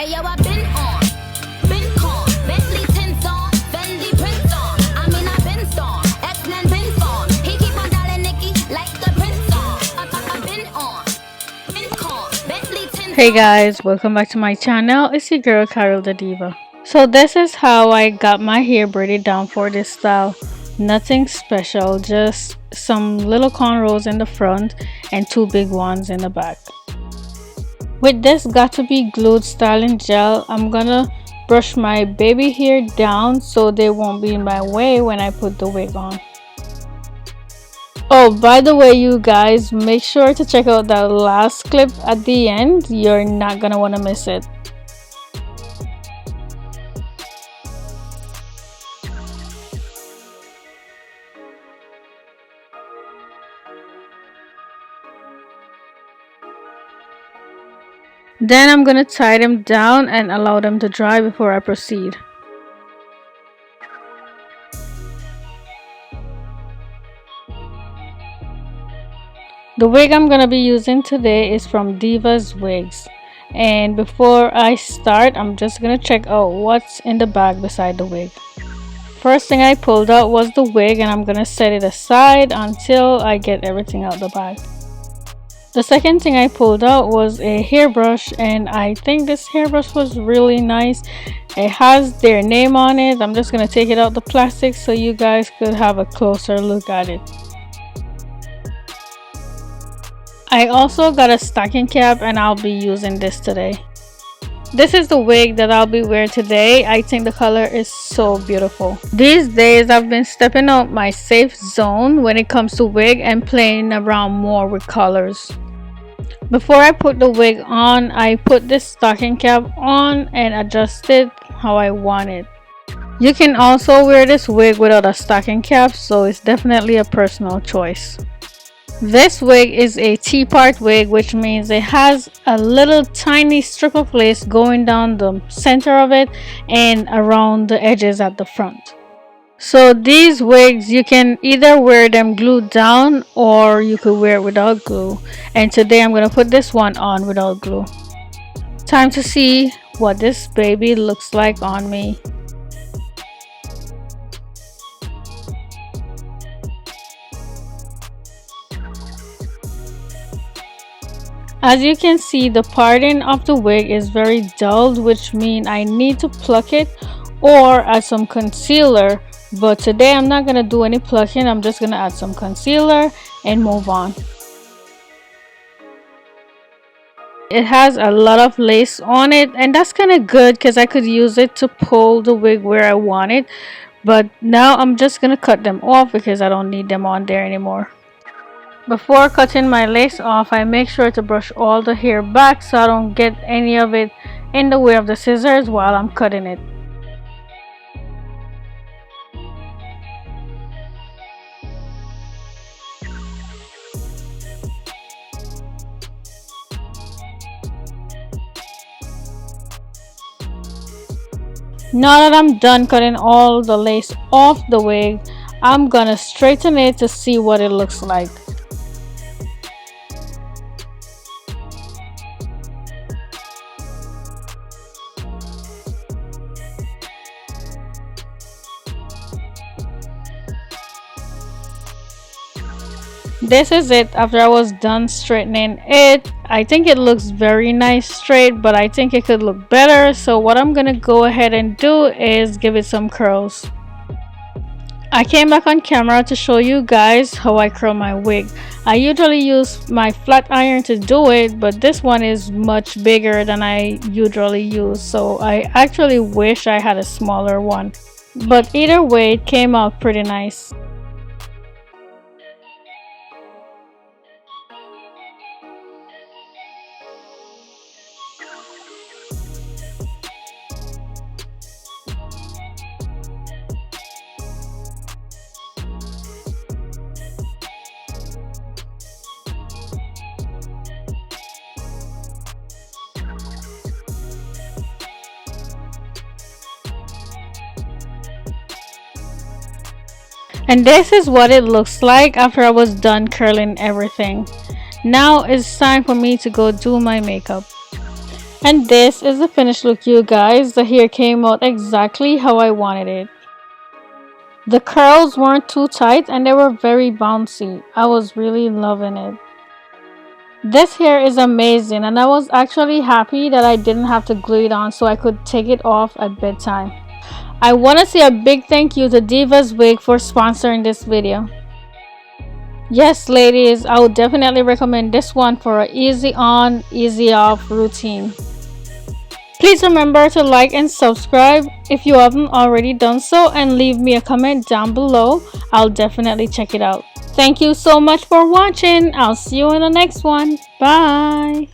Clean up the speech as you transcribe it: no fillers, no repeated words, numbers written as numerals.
Hey yo, I been on, been con, Bentley tints on, Fendi prints on. I mean I been storm, X-Men been form. He keep on dialing Nikki like the prince song. I been on, been con, Bentley tints. Hey guys, welcome back to my channel. It's your girl Carol the Diva. So this is how I got my hair braided down for this style. Nothing special, just some little cornrows in the front and two big ones in the back. With this got to be glued styling gel, I'm gonna brush my baby hair down so they won't be in my way when I put the wig on. Oh, by the way, you guys, make sure to check out that last clip at the end. You're not gonna want to miss it. Then I'm gonna tie them down and allow them to dry before I proceed. The wig I'm gonna be using today is from DivasWigs. And before I start, I'm just gonna check out what's in the bag beside the wig. First thing I pulled out was the wig, and I'm gonna set it aside until I get everything out the bag. The second thing I pulled out was a hairbrush, and I think this hairbrush was really nice. It has their name on it. I'm just gonna take it out the plastic so you guys could have a closer look at it. I also got a stocking cap, and I'll be using this today. This is the wig that I'll be wearing today. I think the color is so beautiful. These days I've been stepping out my safe zone when it comes to wig and playing around more with colors. Before I put the wig on, I put this stocking cap on and adjust it how I want it. You can also wear this wig without a stocking cap, so it's definitely a personal choice. This wig is a T-part wig, which means it has a little tiny strip of lace going down the center of it and around the edges at the front. So these wigs, you can either wear them glued down or you could wear it without glue. And today I'm going to put this one on without glue. Time to see what this baby looks like on me. As you can see, the parting of the wig is very dulled, which means I need to pluck it or add some concealer. But today I'm not going to do any plucking. I'm just going to add some concealer and move on. It has a lot of lace on it, and that's kind of good because I could use it to pull the wig where I want it. But now I'm just going to cut them off because I don't need them on there anymore. Before cutting my lace off, I make sure to brush all the hair back so I don't get any of it in the way of the scissors while I'm cutting it. Now that I'm done cutting all the lace off the wig, I'm gonna straighten it to see what it looks like. This is it after I was done straightening it. I think it looks very nice straight, but I think it could look better. So what I'm gonna go ahead and do is give it some curls. I came back on camera to show you guys how I curl my wig. I usually use my flat iron to do it, but this one is much bigger than I usually use, so I actually wish I had a smaller one. But either way, it came out pretty nice. And this is what it looks like after I was done curling everything. Now it's time for me to go do my makeup. And this is the finished look, you guys. The hair came out exactly how I wanted it. The curls weren't too tight and they were very bouncy. I was really loving it. This hair is amazing and I was actually happy that I didn't have to glue it on so I could take it off at bedtime. I want to say a big thank you to DivasWigs for sponsoring this video. Yes, ladies, I would definitely recommend this one for an easy on, easy off routine. Please remember to like and subscribe if you haven't already done so, and leave me a comment down below. I'll definitely check it out. Thank you so much for watching. I'll see you in the next one. Bye.